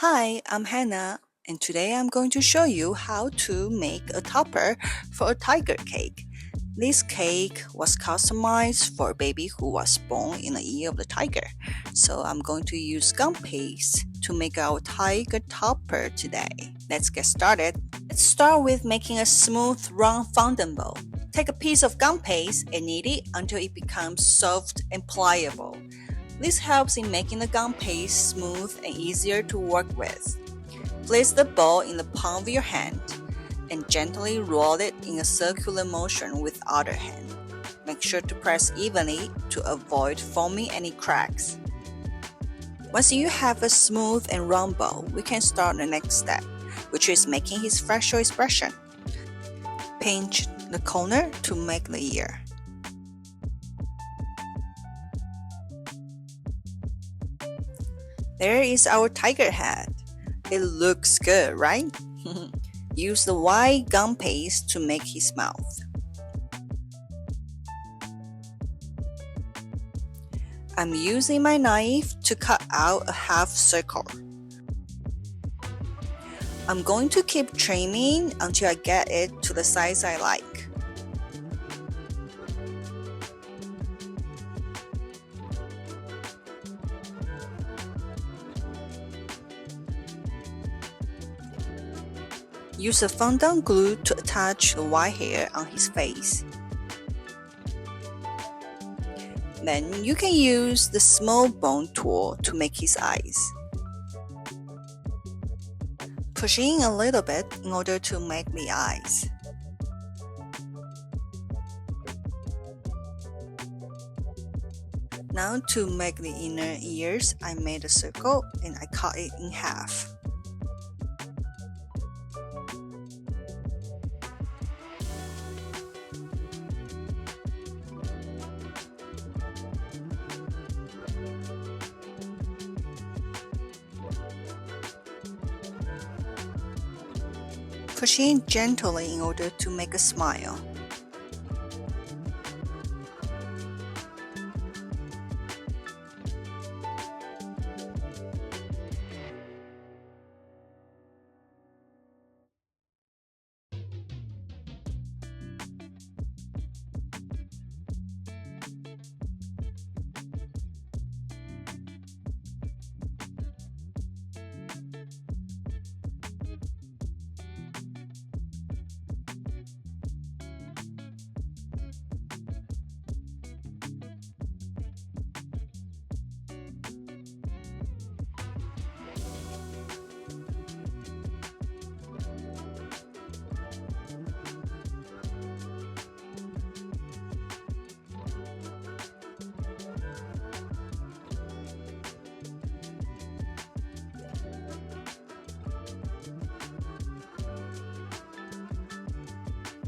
Hi, I'm Hannah, and today I'm going to show you how to make a topper for a tiger cake. This cake was customized for a baby who was born in the year of the tiger. So I'm going to use gum paste to make our tiger topper today. Let's get started. Let's start with making a smooth round fondant bowl. Take a piece of gum paste and knead it until it becomes soft and pliable. This helps in making the gum paste smooth and easier to work with. Place the ball in the palm of your hand and gently roll it in a circular motion with the other hand. Make sure to press evenly to avoid forming any cracks. Once you have a smooth and round ball, we can start the next step, which is making his facial expression. Pinch the corner to make the ear. There is our tiger head. It looks good, right? Use the white gum paste to make his mouth. I'm using my knife to cut out a half circle. I'm going to keep trimming until I get it to the size I like. Use a fondant glue to attach the white hair on his face. Then you can use the small bone tool to make his eyes. Push in a little bit in order to make the eyes. Now to make the inner ears, I made a circle and I cut it in half. Push in gently in order to make a smile.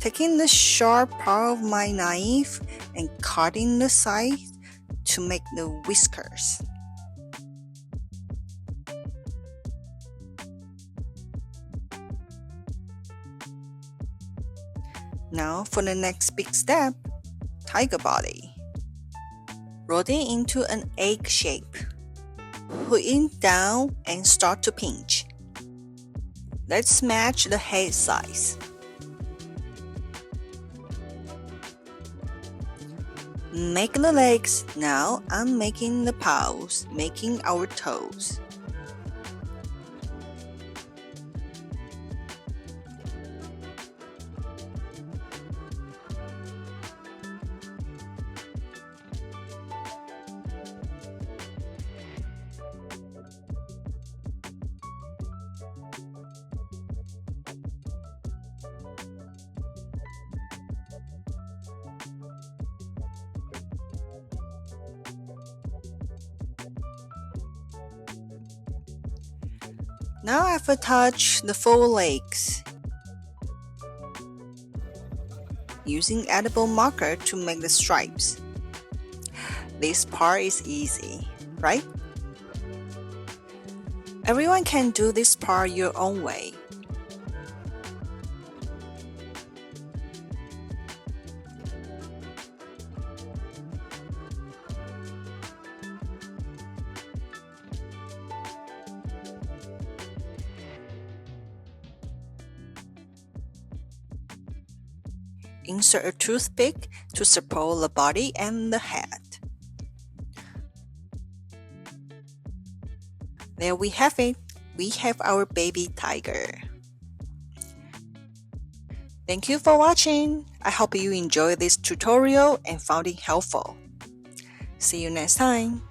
Taking the sharp part of my knife and cutting the side to make the whiskers. Now for the next big step, tiger body. Roll it into an egg shape. Put it down and start to pinch. Let's match the head size. Make the legs. Now I'm making the paws, making our toes. Now I've attached the four legs. Using edible marker to make the stripes. This part is easy, right? Everyone can do this part your own way. insert a toothpick to support the body and the head. There we have it. We have our baby tiger. Thank you for watching. I hope you enjoyed this tutorial and found it helpful. See you next time.